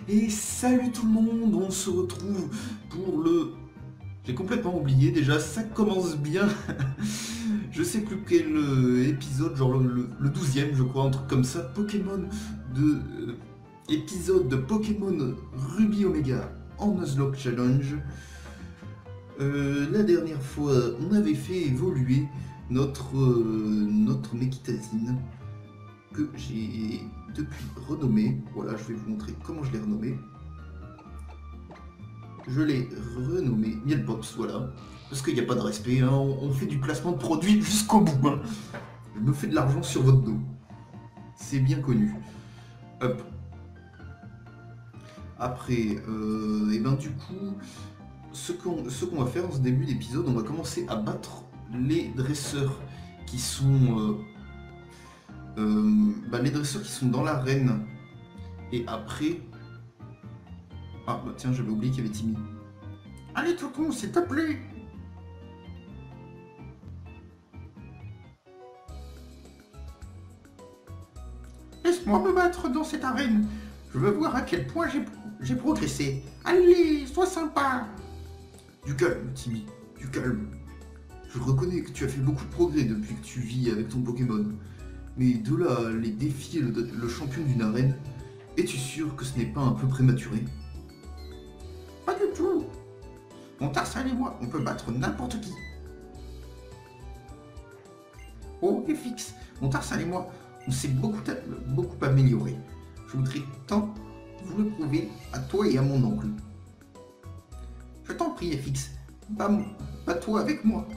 Et salut tout le monde, on se retrouve pour le... J'ai complètement oublié déjà, ça commence bien. Je sais plus quel épisode, genre le 12e je crois, un truc comme ça, Pokémon de... épisode de Pokémon Ruby Omega en Nuzlocke Challenge. La dernière fois, on avait fait évoluer notre Mekitazine que j'ai depuis renommé. Voilà, je vais vous montrer comment je l'ai renommé. Je l'ai renommé Mielpops, voilà. Parce qu'il n'y a pas de respect, hein. On fait du placement de produits jusqu'au bout. Hein. Je me fais de l'argent sur votre dos. C'est bien connu. Hop. Après, et ben du coup, ce qu'on va faire dans ce début d'épisode, on va commencer à battre les dresseurs qui sont... les dresseurs qui sont dans l'arène. Et après... Ah bah tiens, j'avais oublié qu'il y avait Timmy. Allez Tonton, s'il te plaît. Laisse-moi me battre dans cette arène. Je veux voir à quel point j'ai progressé. Allez, sois sympa. Du calme, Timmy, du calme. Je reconnais que tu as fait beaucoup de progrès depuis que tu vis avec ton Pokémon. Mais de là, les défier le champion d'une arène, es-tu sûr que ce n'est pas un peu prématuré? Pas du tout. Mon Tarsal et moi, on peut battre n'importe qui. Oh, FX, mon Tarsal et moi, on s'est beaucoup amélioré. Je voudrais tant vous le prouver à toi et à mon oncle. Je t'en prie, FX, bats-toi avec moi.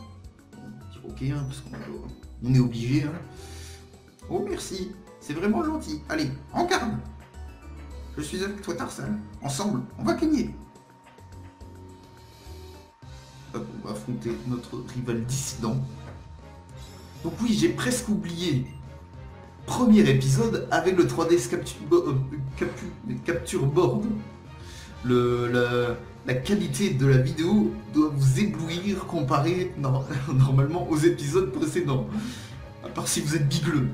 Ok, hein, parce qu'on est obligé. Hein. Oh merci, c'est vraiment gentil. Allez, en garde. Je suis avec toi Tarsal. Ensemble, on va gagner. Hop, on va affronter notre rival dissident. Donc oui, j'ai presque oublié. Premier épisode avec le 3DS Capture Board. La qualité de la vidéo doit vous éblouir comparé normalement aux épisodes précédents. À part si vous êtes bigleux.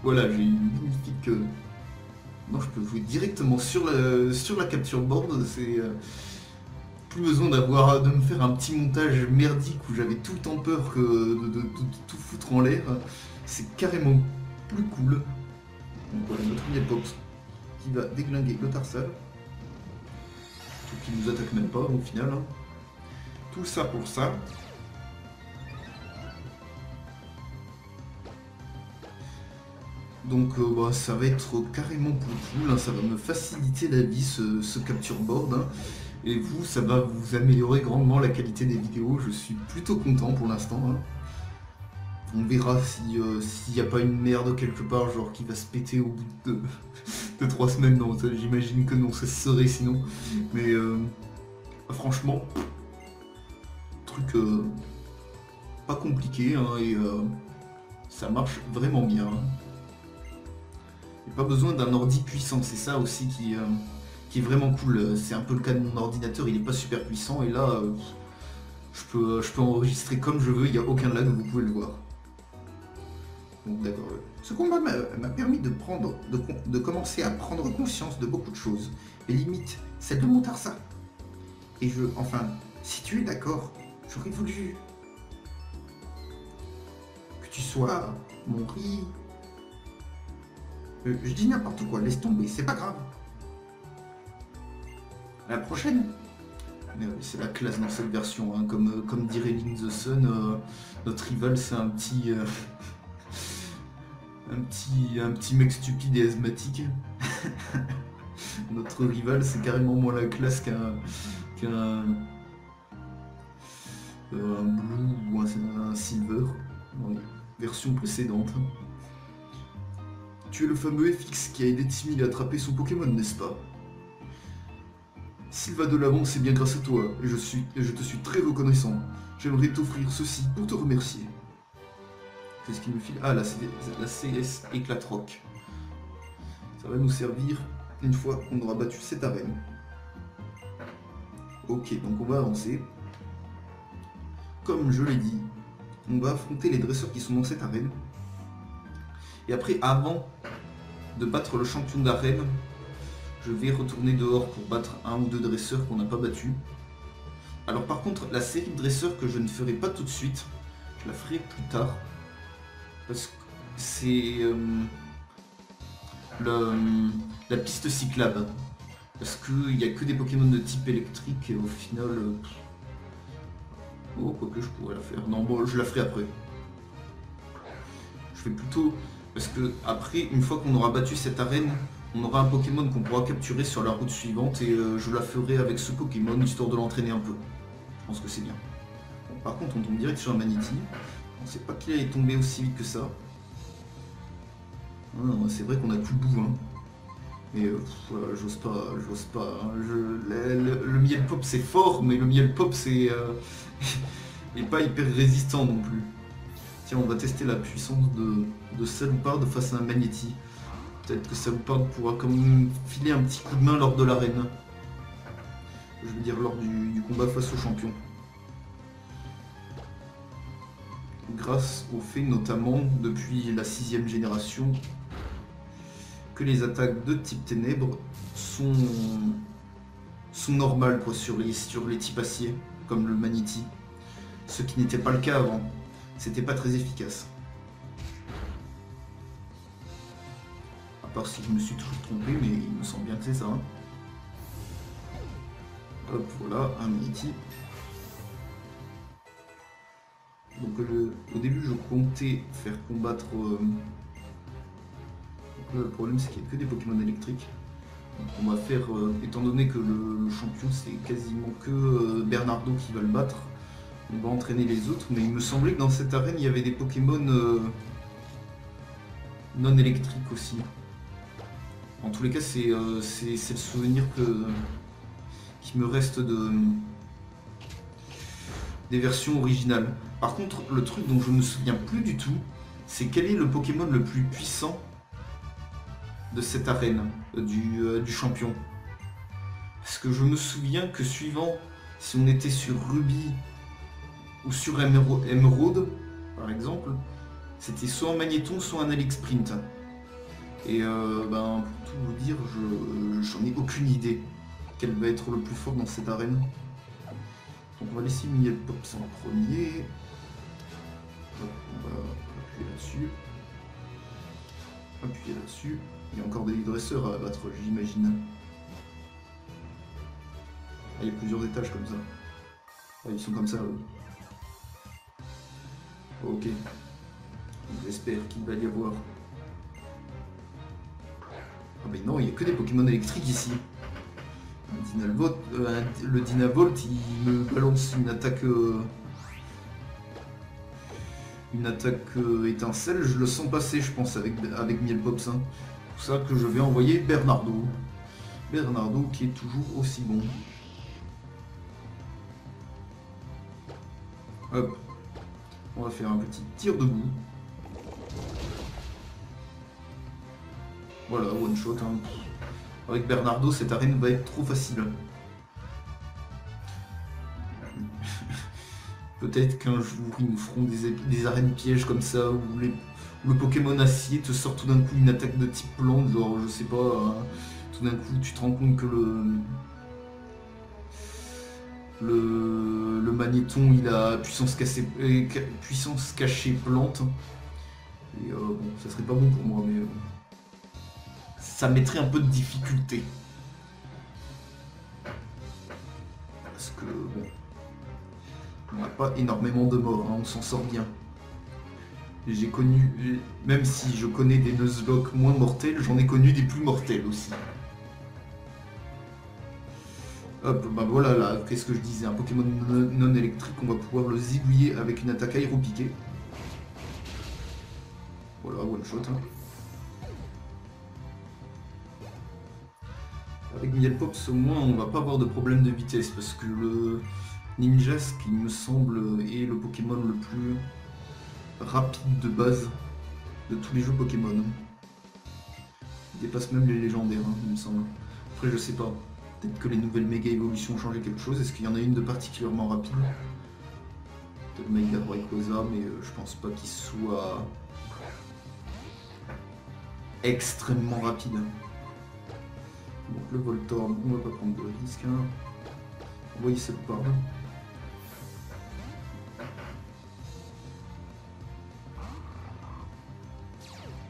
Voilà, j'ai une magnifique... Non, je peux jouer directement sur la capture board. C'est plus besoin de me faire un petit montage merdique où j'avais tout le temps peur de tout foutre en l'air. C'est carrément plus cool. Donc voilà, notre Mielpops qui va déglinguer le Tarsal. Qui nous attaque même pas au final. Hein. Tout ça pour ça. Donc ça va être carrément plus cool, hein. Ça va me faciliter la vie ce capture board. Hein. Et vous, ça va vous améliorer grandement la qualité des vidéos. Je suis plutôt content pour l'instant. Hein. On verra s'il n'y a pas une merde quelque part, genre qui va se péter au bout de 3 semaines. Non, j'imagine que non, ça serait sinon. Mais franchement, truc pas compliqué, hein, et ça marche vraiment bien. Hein. Il n'y a pas besoin d'un ordi puissant, c'est ça aussi qui est vraiment cool. C'est un peu le cas de mon ordinateur, il n'est pas super puissant, et là, je peux enregistrer comme je veux, il n'y a aucun lag, vous pouvez le voir. Donc d'accord. Ce combat m'a permis de commencer à prendre conscience de beaucoup de choses, les limites, celles de mon Tarsal. Et enfin, si tu es d'accord, j'aurais voulu que tu sois mon riz. Je dis n'importe quoi, laisse tomber, c'est pas grave. À la prochaine. C'est la classe dans cette version, hein. Comme dirait Link the Sun, notre rival c'est un petit... un petit mec stupide et asthmatique. Notre rival c'est carrément moins la classe qu'un blue ou un silver, dans les versions précédentes. Tu es le fameux FX qui a aidé Timmy à attraper son Pokémon, n'est-ce pas? S'il va de l'avant, c'est bien grâce à toi, et je te suis très reconnaissant. J'aimerais t'offrir ceci pour te remercier. Qu'est-ce qu'il me file? Ah, la CS Éclatroc. Ça va nous servir une fois qu'on aura battu cette arène. Ok, donc on va avancer. Comme je l'ai dit, on va affronter les dresseurs qui sont dans cette arène. Et après, avant de battre le champion d'arène, je vais retourner dehors pour battre un ou deux dresseurs qu'on n'a pas battus. Alors par contre, la série de dresseurs que je ne ferai pas tout de suite, je la ferai plus tard. Parce que c'est la piste cyclable. Parce qu'il n'y a que des Pokémon de type électrique et au final... Oh, quoi que je pourrais la faire. Non, bon, je la ferai après. Je fais plutôt... Parce que après, une fois qu'on aura battu cette arène, on aura un Pokémon qu'on pourra capturer sur la route suivante et je la ferai avec ce Pokémon histoire de l'entraîner un peu. Je pense que c'est bien. Bon, par contre, on tombe direct sur un Manatee. On sait pas qu'il allait tomber aussi vite que ça. Ah, c'est vrai qu'on a plus de boue, hein. Mais j'ose pas. Hein. Le miel pop c'est fort, mais le miel pop c'est est pas hyper résistant non plus. Tiens, on va tester la puissance de Salopard face à un Manatee. Peut-être que Salopard pourra quand même filer un petit coup de main lors de l'arène. Je veux dire lors du combat face au champion. Grâce au fait notamment depuis la 6ème génération que les attaques de type ténèbres sont normales quoi, sur les types acier, comme le Manatee. Ce qui n'était pas le cas avant. C'était pas très efficace. À part si je me suis toujours trompé, mais il me semble bien que c'est ça. Hein. Hop, voilà, un Manatee. Donc au début je comptais faire combattre... le problème c'est qu'il n'y a que des Pokémon électriques. Donc on va faire, étant donné que le champion c'est quasiment que Bernardo qui va le battre, on va entraîner les autres, mais il me semblait que dans cette arène il y avait des Pokémon non électriques aussi. En tous les cas c'est le souvenir qui me reste des versions originales. Par contre, le truc dont je ne me souviens plus du tout, c'est quel est le Pokémon le plus puissant de cette arène, du champion. Parce que je me souviens que suivant si on était sur Ruby ou sur Emerald, par exemple, c'était soit un Magnéton, soit un Alex Sprint. Et pour tout vous dire, j'en ai aucune idée quel va être le plus fort dans cette arène. Donc on va laisser Miel Pops en premier. On va appuyer là-dessus. Appuyer là-dessus. Il y a encore des dresseurs à abattre, j'imagine. Ah, il y a plusieurs étages comme ça. Ah, ils sont comme ça, eux. Ok. J'espère qu'il va y avoir. Ah mais non, il n'y a que des Pokémon électriques ici. Le Dynavolt, il me balance une attaque... étincelle, je le sens passer, je pense, avec Miel Pops. Hein. C'est pour ça que je vais envoyer Bernardo. Bernardo qui est toujours aussi bon. Hop. On va faire un petit tir de boue. Voilà, one shot. Hein. Avec Bernardo, cette arène va être trop facile. Peut-être qu'un jour ils nous feront des arènes pièges comme ça où le Pokémon acier te sort tout d'un coup une attaque de type plante, genre je sais pas, hein, tout d'un coup tu te rends compte que le Magnéton il a puissance cachée plante. Et bon, ça serait pas bon pour moi, mais ça mettrait un peu de difficulté. Parce que bon. On n'a pas énormément de morts, hein, on s'en sort bien. J'ai connu, même si je connais des Nuzlocke moins mortels, j'en ai connu des plus mortels aussi. Hop, bah voilà, là, qu'est-ce que je disais, un Pokémon non électrique, on va pouvoir le zigouiller avec une attaque aéropiquée. Voilà, one shot. Hein. Avec Miel Pops, au moins, on va pas avoir de problème de vitesse, parce que le Ninjask, qui me semble, est le Pokémon le plus rapide de base de tous les jeux Pokémon. dépasse même les légendaires, hein, il me semble. Après, je sais pas. Peut-être que les nouvelles méga évolutions ont changé quelque chose. Est-ce qu'il y en a une de particulièrement rapide? Peut-être Mega Rayquaza, mais je pense pas qu'il soit extrêmement rapide. Donc le Voltorb, on va pas prendre de risque. Hein. Envoyer cette barbe.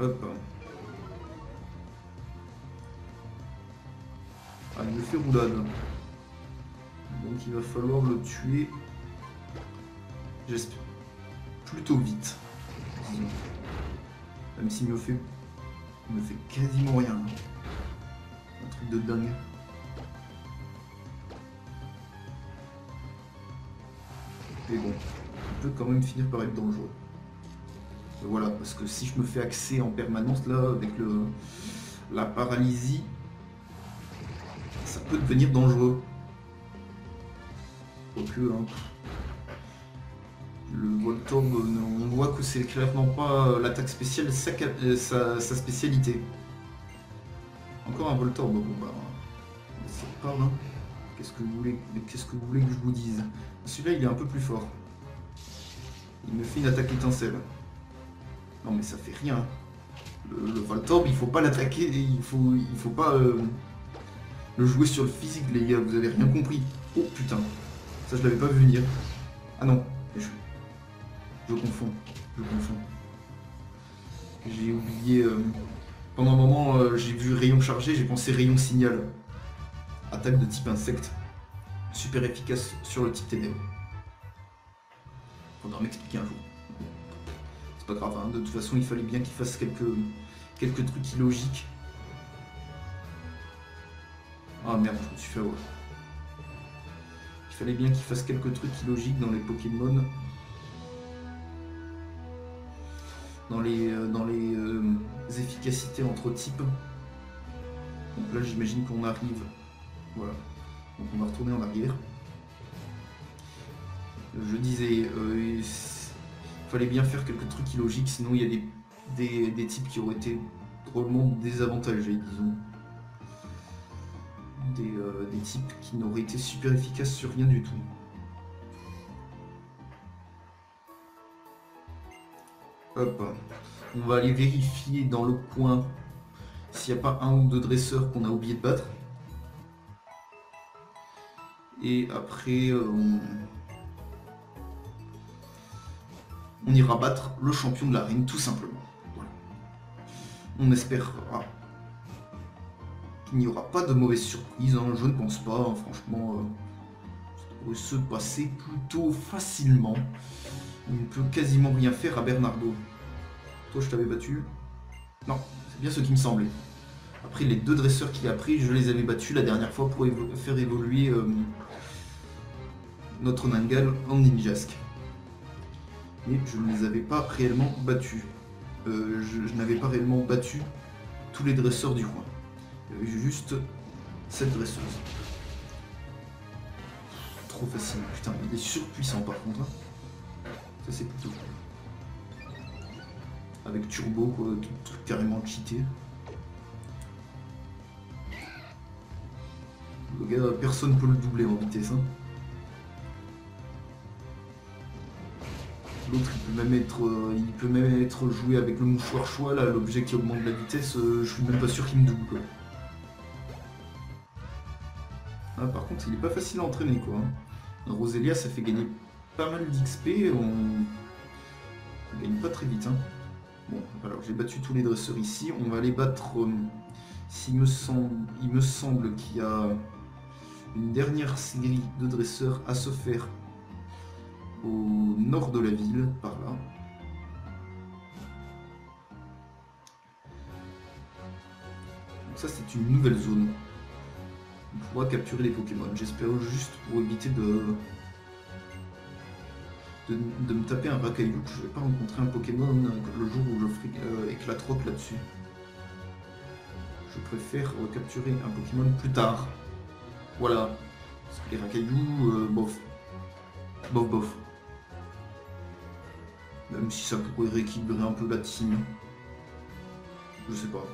Hop. Ah, il me fait roulade. Donc il va falloir le tuer. J'espère. Plutôt vite. Disons. Même s'il me fait quasiment rien. Un truc de dingue. Mais bon, il peut quand même finir par être dangereux. Voilà, parce que si je me fais axer en permanence là avec la paralysie, ça peut devenir dangereux. Quoique, hein, le Voltorb, on voit que c'est clairement pas l'attaque spéciale sa spécialité. Encore un Voltorb, bon bah, c'est pas grave. Hein. Qu'est-ce que vous voulez que je vous dise? Celui-là, il est un peu plus fort. Il me fait une attaque étincelle. Non mais ça fait rien. Le Voltorb, il faut pas l'attaquer, il faut pas le jouer sur le physique, les gars, vous avez rien compris. Oh putain, ça je l'avais pas vu venir. Ah non, je confonds. J'ai oublié. Pendant un moment, j'ai vu rayon chargé, j'ai pensé rayon signal. Attaque de type insecte. Super efficace sur le type ténèbres. Faudra m'expliquer un jour. C'est pas grave, hein. De toute façon il fallait bien qu'il fasse quelques trucs illogiques. Ah merde, je me suis fait avoir. Il fallait bien qu'il fasse quelques trucs illogiques dans les Pokémon. Dans les efficacités entre types. Donc là j'imagine qu'on arrive. Voilà. Donc on va retourner en arrière. Je disais, il fallait bien faire quelques trucs illogiques, sinon il y a des types qui auraient été drôlement désavantagés, disons. Des types qui n'auraient été super efficaces sur rien du tout. Hop, on va aller vérifier dans le coin s'il n'y a pas un ou deux dresseurs qu'on a oublié de battre. Et après, on ira battre le champion de l'arène, tout simplement. Voilà. On espérera qu'il n'y aura pas de mauvaise surprise, hein, je ne pense pas, hein, franchement, ça devrait se passer plutôt facilement. Il ne peut quasiment rien faire à Bernardo. Toi, je t'avais battu? Non, c'est bien ce qui me semblait. Après, les deux dresseurs qu'il a pris, je les avais battus la dernière fois pour faire évoluer notre Nangal en Ninjask. Mais je ne les avais pas réellement battus. Je n'avais pas réellement battu tous les dresseurs du coin. Il y avait juste cette dresseuse. Trop facile. Putain, il est surpuissant par contre. Hein. Ça c'est plutôt cool. Avec turbo, quoi, tout truc carrément cheaté. Le gars, personne peut le doubler en vitesse. Hein. L'autre il peut même être joué avec le mouchoir choix, là, l'objet qui augmente la vitesse, je suis même pas sûr qu'il me double quoi. Ah, par contre il est pas facile à entraîner quoi. Hein. Roselia ça fait gagner pas mal d'XP, on gagne pas très vite. Hein. Bon, alors j'ai battu tous les dresseurs ici, on va aller battre, il me semble qu'il y a une dernière série de dresseurs à se faire au nord de la ville, par là. Donc ça c'est une nouvelle zone. On pourra capturer les Pokémon. J'espère juste pour éviter de me taper un Rakaillou, que je vais pas rencontrer un Pokémon le jour où je ferai éclate-rock là-dessus. Je préfère capturer un Pokémon plus tard. Voilà. Parce que les Rakaillou, bof. Bof. Même si ça pourrait rééquilibrer un peu la team. Je sais pas.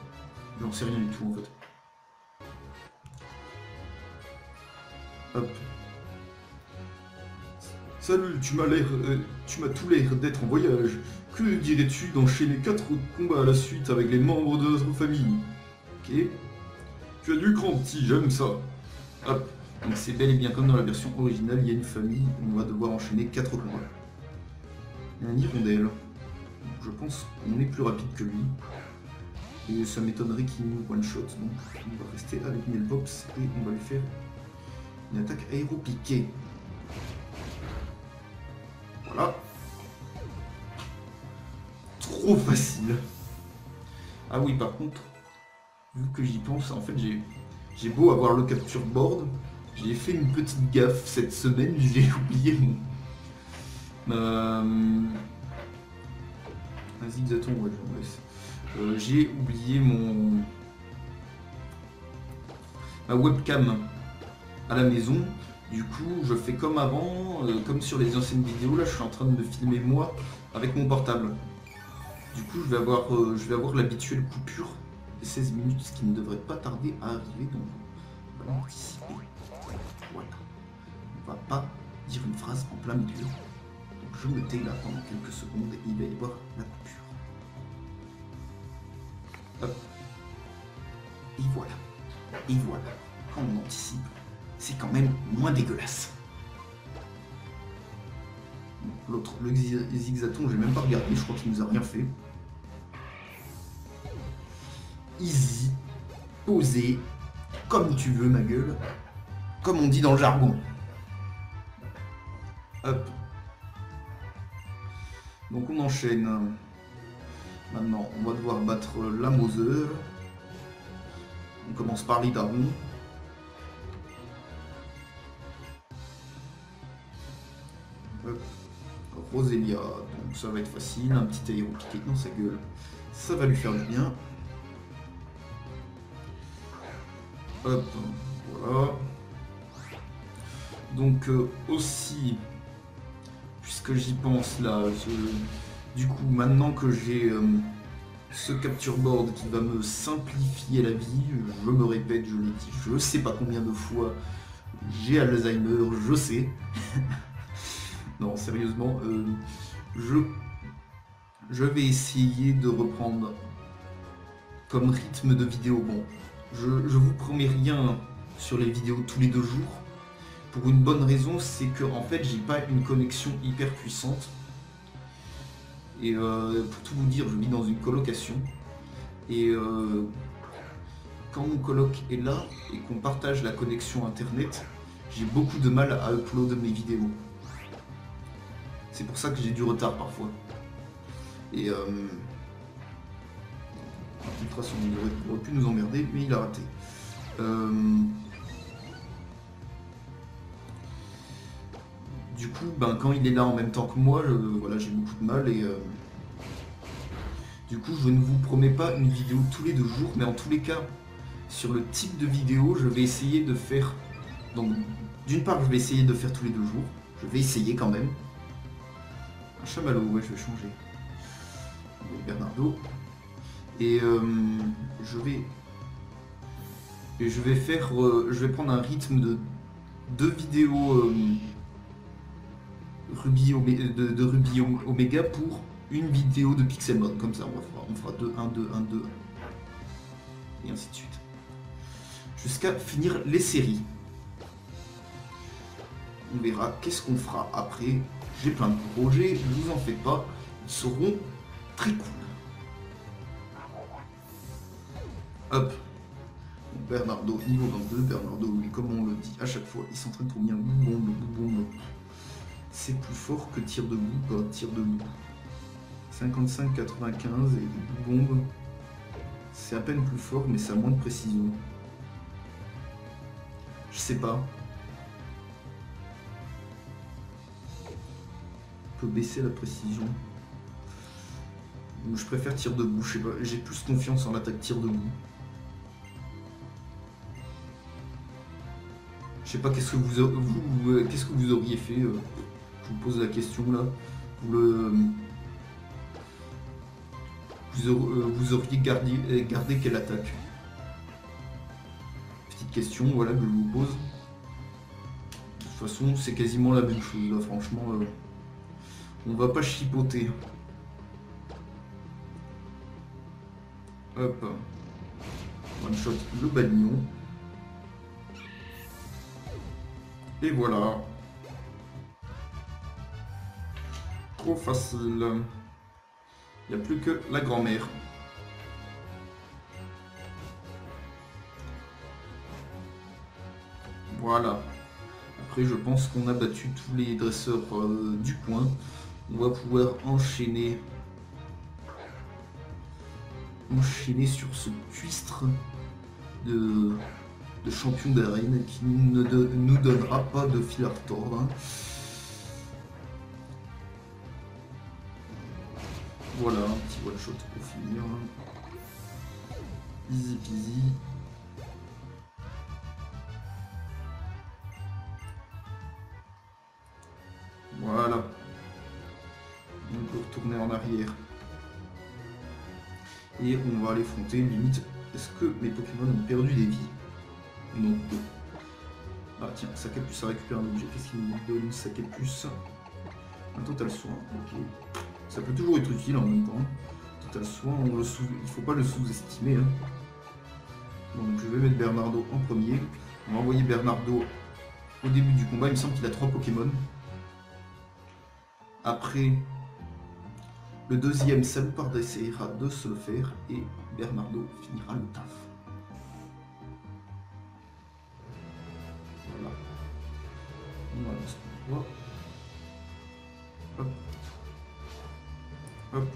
J'en sais rien du tout en fait. Hop. Salut, tu m'as tout l'air d'être en voyage. Que dirais-tu d'enchaîner 4 combats à la suite avec les membres de notre famille? Ok. Tu as du grand petit, j'aime ça. Hop. Donc c'est bel et bien comme dans la version originale, il y a une famille, on va devoir enchaîner 4 combats. Il y a un hirondelle. Je pense qu'on est plus rapide que lui. Et ça m'étonnerait qu'il nous one-shot, donc on va rester avec Nielpox et on va lui faire une attaque aéropiquée. Voilà. Trop facile. Ah oui, par contre, vu que j'y pense, en fait j'ai beau avoir le capture board, j'ai fait une petite gaffe cette semaine, j'ai oublié mon... Vas-y, Zaton, ouais, je m'en laisse. J'ai oublié ma webcam à la maison. Du coup, je fais comme avant, comme sur les anciennes vidéos. Là, je suis en train de me filmer moi avec mon portable. Du coup, je vais avoir l'habituelle coupure de 16 minutes, ce qui ne devrait pas tarder à arriver. Donc, on va l'anticiper. Voilà. On va pas dire une phrase en plein milieu. Donc, je me tais là pendant quelques secondes et il va y avoir la coupure. Hop. Et voilà. Et voilà. Quand on anticipe, c'est quand même moins dégueulasse. L'autre, le Zigzaton, j'ai même pas regardé, je crois qu'il nous a rien fait. Easy, posé, comme tu veux ma gueule, comme on dit dans le jargon. Hop. Donc on enchaîne. Maintenant, on va devoir battre la Mother. On commence par l'Hidaron. Roselia, donc ça va être facile, un petit aéro piqué dans sa gueule, ça va lui faire du bien. Hop, voilà. Donc aussi, puisque j'y pense là, du coup maintenant que j'ai ce capture board qui va me simplifier la vie, je me répète, je l'ai dit, je sais pas combien de fois, j'ai Alzheimer, je sais. Non, sérieusement, je vais essayer de reprendre comme rythme de vidéo. Bon, je vous promets rien sur les vidéos tous les 2 jours. Pour une bonne raison, c'est que en fait, j'ai pas une connexion hyper puissante. Et pour tout vous dire, je vis dans une colocation. Et quand mon coloc est là et qu'on partage la connexion internet, j'ai beaucoup de mal à upload mes vidéos. C'est pour ça que j'ai du retard parfois. Et l'infiltration, il aurait pu nous emmerder, mais il a raté. Du coup, quand il est là en même temps que moi, voilà, j'ai beaucoup de mal et du coup, je ne vous promets pas une vidéo tous les 2 jours, mais en tous les cas, sur le type de vidéo, je vais essayer de faire. Donc, d'une part, je vais essayer de faire tous les 2 jours. Je vais essayer quand même. Un chamallow, ouais, je vais changer. Bernardo. Et je vais prendre un rythme de 2 vidéos Ruby Omega pour une vidéo de Pixelmon. Comme ça, on fera 2, 1, 2, 1, 2. Et ainsi de suite. Jusqu'à finir les séries. On verra qu'est-ce qu'on fera après. J'ai plein de projets, ne vous en faites pas, ils seront très cool. Hop. Bernardo, niveau 22, Bernardo, oui, comme on le dit à chaque fois, il s'entraîne pour bien boum. C'est plus fort que tir debout, pas tir debout. 55, 95 et bombe. C'est à peine plus fort, mais ça a moins de précision. Je sais pas. Peut baisser la précision. Je préfère tir debout, je sais pas, j'ai plus confiance en l'attaque tir debout. Je sais pas qu'est-ce que vous auriez fait, je vous pose la question là. Vous auriez gardé quelle attaque? Petite question, voilà, que je vous pose. De toute façon, c'est quasiment la même chose, là, franchement. On va pas chipoter. Hop. One shot le balignon. Et voilà. Trop facile. Il n'y a plus que la grand-mère. Voilà. Après, je pense qu'on a battu tous les dresseurs du coin. On va pouvoir enchaîner sur ce cuistre de champion d'arène qui ne nous donnera pas de fil à retordre. Hein. Voilà, un petit one shot pour finir. Easy peasy. Voilà. On peut retourner en arrière. Et on va aller affronter limite. Est-ce que mes Pokémon ont perdu des vies? Non. Ah tiens, Sacapuce a récupéré un objet. Qu'est-ce qu'il nous donne, Sacapuce? Un total soin, ok. Ça peut toujours être utile en même temps. Total soin, il ne faut pas le sous-estimer. Hein. Donc je vais mettre Bernardo en premier. On va envoyer Bernardo au début du combat. Il me semble qu'il a 3 Pokémon. Après, le deuxième, Salupard essaiera de se le faire et Bernardo finira le taf. Voilà. On va ce qu'on voit. Hop. Hop.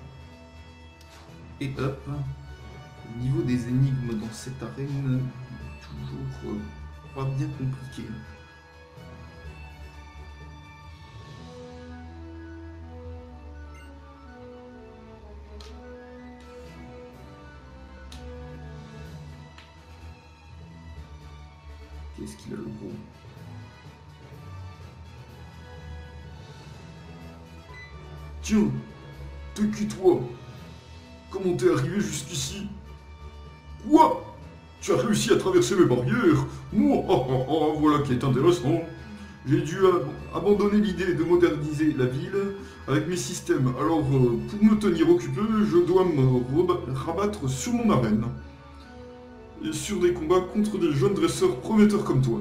Et hop. Au niveau des énigmes dans cette arène, toujours pas bien compliqué. Qu'est-ce qu'il a le gros? Tiens, t'es qui toi? Comment t'es arrivé jusqu'ici? Quoi? Tu as réussi à traverser mes barrières? Moi, voilà qui est intéressant. J'ai dû abandonner l'idée de moderniser la ville avec mes systèmes. Alors, pour me tenir occupé, je dois me rabattre sur mon arène. Et sur des combats contre des jeunes dresseurs prometteurs comme toi.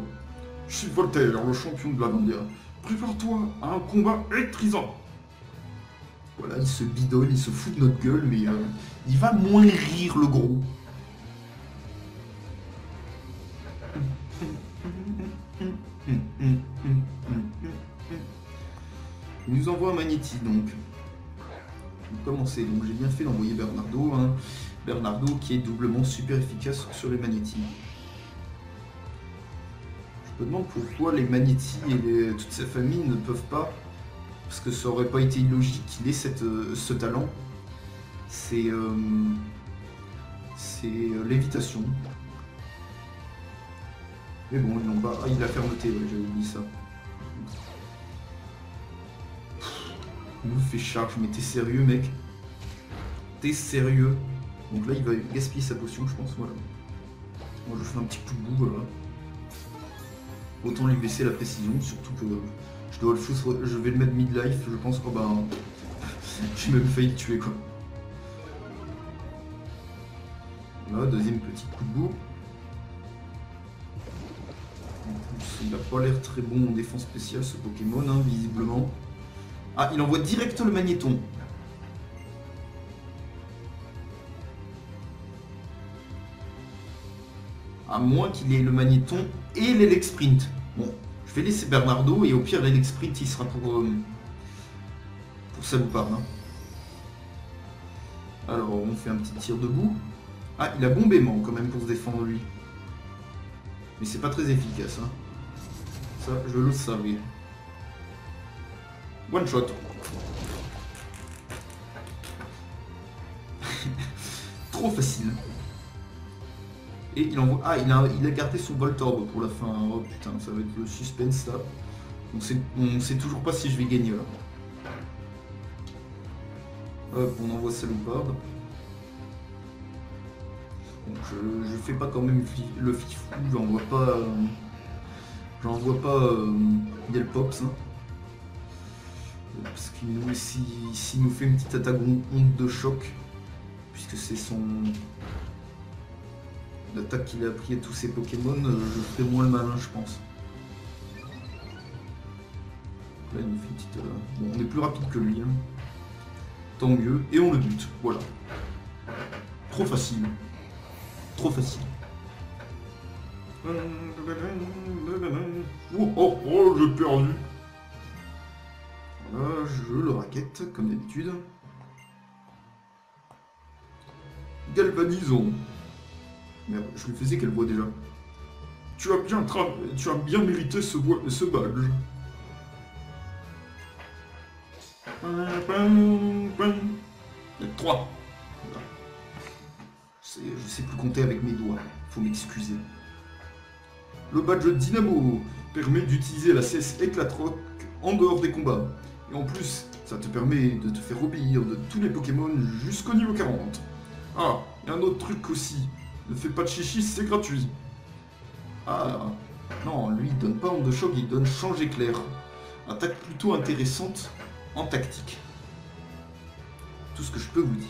Je suis Voltaire, le champion de la Landia. Prépare-toi à un combat électrisant. Voilà, il se bidonne, il se fout de notre gueule, mais il va moins rire, le gros. Il nous envoie un Magnéti, donc. Pour commencer, donc j'ai bien fait d'envoyer Bernardo. Hein. Bernardo qui est doublement super efficace sur les Magnétis. Je me demande pourquoi les Magnétis et toute sa famille ne peuvent pas, parce que ça aurait pas été illogique qu'il ait ce talent. C'est l'évitation. Mais bon, ils n'ont pas. Ah, il a fermeté, ouais, j'avais oublié ça. Il nous fait charge, mais t'es sérieux, mec? T'es sérieux? Donc là, il va gaspiller sa potion, je pense, voilà. Moi, je fais un petit coup de bout, voilà. Autant lui baisser la précision, surtout que je dois le foutre, je vais le mettre midlife, je pense. Oh ben, j'ai même failli le tuer, quoi. Voilà, deuxième petit coup de bout. En plus, il n'a pas l'air très bon en défense spéciale, ce Pokémon, hein, visiblement. Ah, il envoie direct le magnéton. À moins qu'il ait le magnéton et l'Elexprint. Bon, je vais laisser Bernardo et au pire l'Elexprint il sera pour Salupard. Hein. Alors on fait un petit tir debout. Ah, il a bombément quand même pour se défendre lui. Mais c'est pas très efficace. Hein. Ça, je le savais. One shot. Trop facile. Et il envoie. Ah, il a gardé son Voltorb pour la fin. Oh putain, ça va être le suspense là. On sait toujours pas si je vais gagner là. Hop, on envoie Salupard. Donc je fais pas quand même le fifou, j'envoie pas Yelpops. Hein. Parce s'il nous fait une petite attaque onde de choc, puisque c'est l'attaque qu'il a appris à tous ses Pokémon, je ferai moins le malin, je pense. Là, il nous fait une petite... Bon, on est plus rapide que lui. Hein. Tant mieux. Et on le bute. Voilà. Trop facile. Trop facile. Oh, oh, oh, j'ai perdu. Voilà, je le raquette, comme d'habitude. Galvanisons. Merde, je lui faisais quelle voix déjà? Tu as bien mérité ce badge. 3. Je sais plus compter avec mes doigts, faut m'excuser. Le badge Dynamo permet d'utiliser la CS Éclatroc en dehors des combats. Et en plus, ça te permet de te faire obéir de tous les Pokémon jusqu'au niveau 40. Ah, et un autre truc aussi. Ne fais pas de chichi, c'est gratuit. Ah, non, lui il donne pas onde de choc, il donne change éclair. Attaque plutôt intéressante en tactique. Tout ce que je peux vous dire.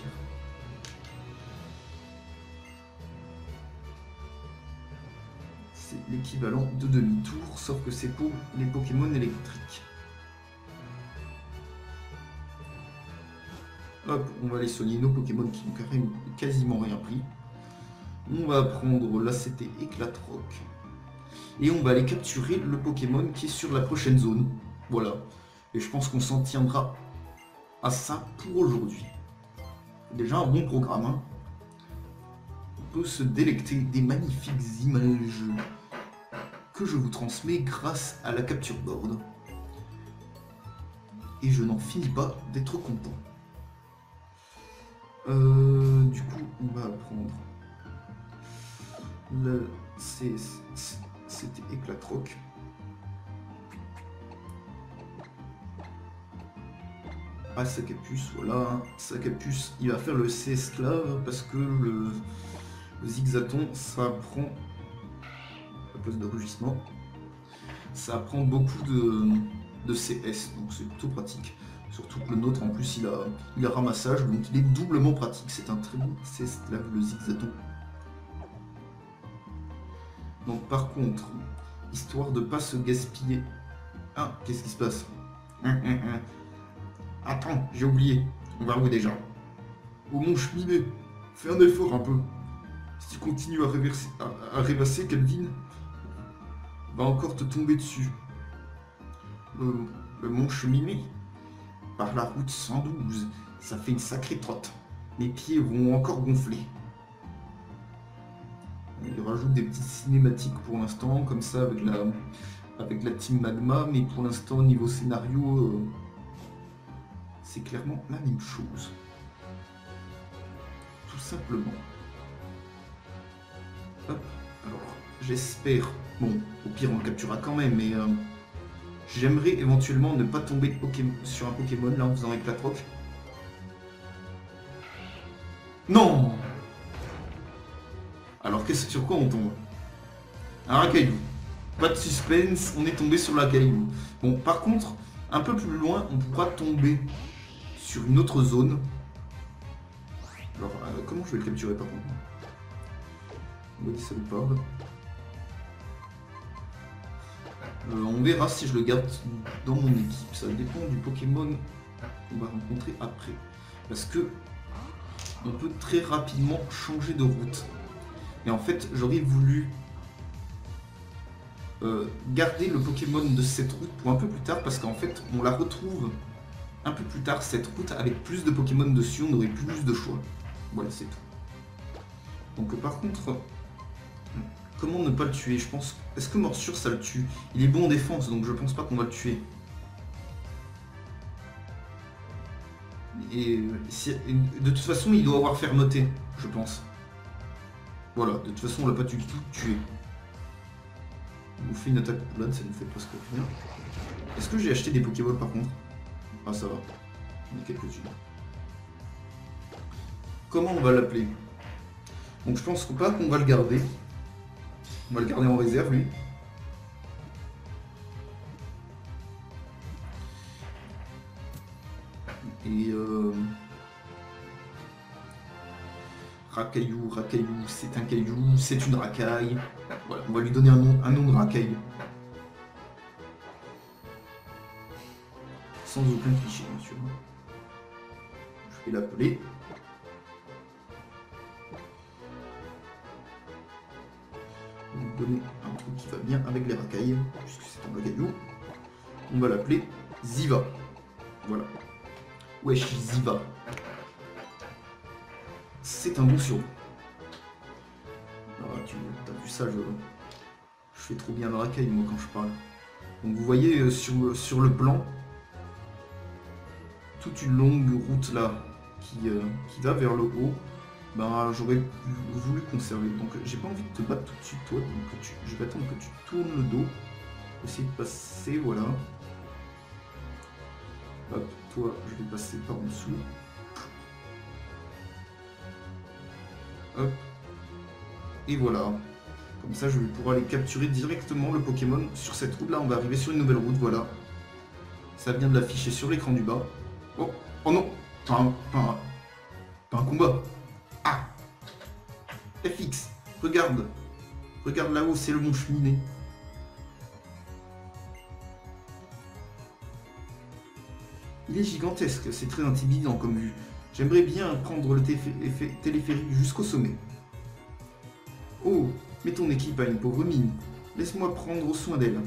C'est l'équivalent de demi-tour, sauf que c'est pour les Pokémon électriques. Hop, on va aller soigner nos Pokémon qui n'ont quasiment rien pris. On va prendre l'ACT Éclatroc. Et on va aller capturer le Pokémon qui est sur la prochaine zone. Voilà. Et je pense qu'on s'en tiendra à ça pour aujourd'hui. Déjà un bon programme. Hein. On peut se délecter des magnifiques images que je vous transmets grâce à la capture board. Et je n'en finis pas d'être content. Du coup, on va prendre c'était Éclatroc. Ah, Sacapuce, voilà. Sacapuce, il va faire le C-esclave parce que le Zigzaton, ça prend la place de rugissement. Ça prend beaucoup de CS, donc c'est plutôt pratique. Surtout que le nôtre, en plus, il a ramassage, donc il est doublement pratique. C'est un très bon C-esclave, le Zigzaton. Donc par contre, histoire de pas se gaspiller... Ah, qu'est-ce qui se passe? Attends, j'ai oublié. On va où déjà? Oh mon cheminée, fais un effort un peu. Si tu continues à rêvasser, Calvin va encore te tomber dessus. Le mont cheminée, par la route 112, ça fait une sacrée trotte. Mes pieds vont encore gonfler. Il rajoute des petites cinématiques pour l'instant, comme ça avec la team Magma, mais pour l'instant niveau scénario, c'est clairement la même chose. Tout simplement. Hop, alors j'espère, bon au pire on le capturera quand même, mais j'aimerais éventuellement ne pas tomber sur un Pokémon là en faisant Éclatroc. Non! Alors sur quoi on tombe? Un Racaillou. Pas de suspense, on est tombé sur la Racaillou. Bon, par contre, un peu plus loin, on pourra tomber sur une autre zone. Alors, comment je vais le capturer par contre? Body Salopard. On verra si je le garde dans mon équipe. Ça dépend du Pokémon qu'on va rencontrer après. Parce que on peut très rapidement changer de route. Et en fait, j'aurais voulu garder le Pokémon de cette route pour un peu plus tard, parce qu'en fait, on la retrouve un peu plus tard, cette route, avec plus de Pokémon dessus, on aurait plus de choix. Voilà, c'est tout. Donc par contre, comment ne pas le tuer? Je pense... Est-ce que Morsure, ça le tue? Il est bon en défense, donc je pense pas qu'on va le tuer. Et de toute façon, il doit avoir fermeté, je pense. Voilà, de toute façon on l'a pas du tout tué. On nous fait une attaque poulade, ça nous fait presque rien. Est-ce que j'ai acheté des Pokéballs par contre? Ah ça va, on a quelques-unes. Comment on va l'appeler? Donc je pense pas qu'on va le garder. On va le garder en réserve, lui. Et Racaillou, c'est un caillou, c'est une racaille. Voilà, on va lui donner un nom de racaille. Sans aucun cliché, bien sûr. Je vais l'appeler. On va lui donner un truc qui va bien avec les racailles, puisque c'est un racaillou. On va l'appeler Ziva. Voilà. Wesh, Ziva. C'est un bon surnom. Ah, t'as vu ça, je fais trop bien le racaille, moi, quand je parle. Donc vous voyez sur le plan, toute une longue route là, qui va vers le haut, ben, j'aurais voulu conserver. Donc j'ai pas envie de te battre tout de suite, toi, donc je vais attendre que tu tournes le dos, essayer de passer, voilà. Hop, toi, je vais passer par en dessous. Hop. Et voilà. Comme ça, je vais pouvoir aller capturer directement le Pokémon sur cette route. Là, on va arriver sur une nouvelle route, voilà. Ça vient de l'afficher sur l'écran du bas. Oh, oh non, pas un combat. Ah, FX, regarde. Regarde là-haut, c'est le mont Cheminée. Il est gigantesque, c'est très intimidant comme vue. J'aimerais bien prendre le téléphérique jusqu'au sommet. Oh, mais ton équipe a une pauvre mine. Laisse-moi prendre soin d'elle.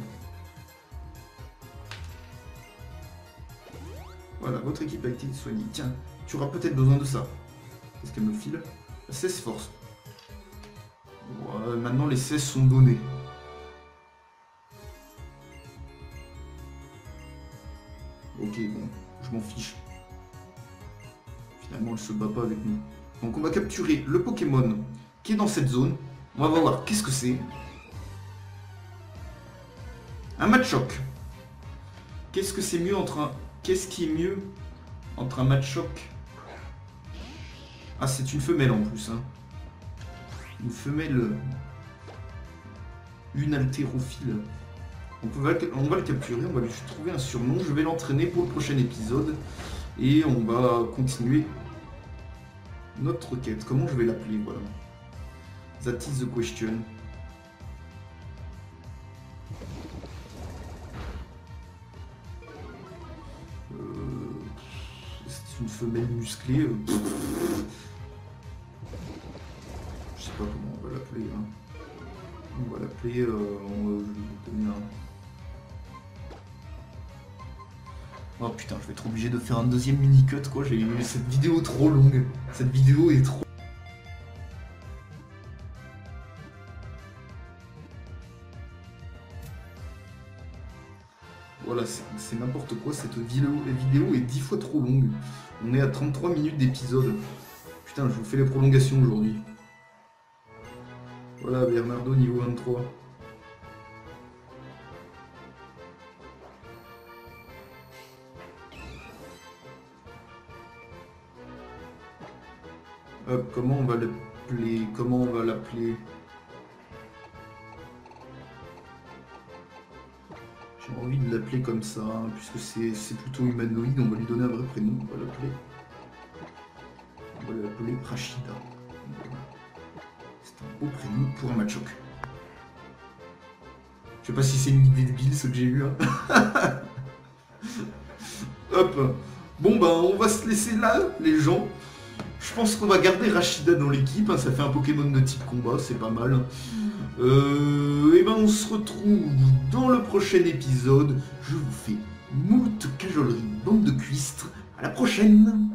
Voilà, votre équipe a été soignée. Tiens, tu auras peut-être besoin de ça. Qu'est-ce qu'elle me file? 16 force. Ouais, maintenant les 16 sont donnés. Ok, bon, je m'en fiche. Finalement, elle se bat pas avec nous. Donc on va capturer le Pokémon qui est dans cette zone. On va voir qu'est-ce que c'est. Un Machoke. Qu'est-ce que c'est mieux entre un... Qu'est-ce qui est mieux entre un Machoke? Ah, c'est une femelle en plus. Hein. Une femelle... Une haltérophile. On va le capturer, on va lui trouver un surnom. Je vais l'entraîner pour le prochain épisode. Et on va continuer notre quête. Comment je vais l'appeler? Voilà. That is the question. C'est une femelle musclée. Je sais pas comment on va l'appeler. Hein. On va l'appeler. Je vais donner un. Oh putain, je vais être obligé de faire un deuxième mini-cut quoi. J'ai eu cette vidéo trop longue. Cette vidéo est trop. Voilà, c'est n'importe quoi, cette vidéo est 10 fois trop longue. On est à 33 minutes d'épisode. Putain, je vous fais les prolongations aujourd'hui. Voilà, Bernardo niveau 23. Hop, comment on va l'appeler? Comment on va l'appeler? J'ai envie de l'appeler comme ça, hein, puisque c'est plutôt humanoïde, on va lui donner un vrai prénom, on va l'appeler Rachida. C'est un beau prénom pour un Machoke. Je sais pas si c'est une idée débile ce que j'ai eu. Hein. Hop. Bon ben on va se laisser là les gens. Je pense qu'on va garder Rachida dans l'équipe, hein, ça fait un Pokémon de type combat, c'est pas mal. Et ben on se retrouve dans le prochain épisode. Je vous fais moult cajolerie, bande de cuistres. À la prochaine.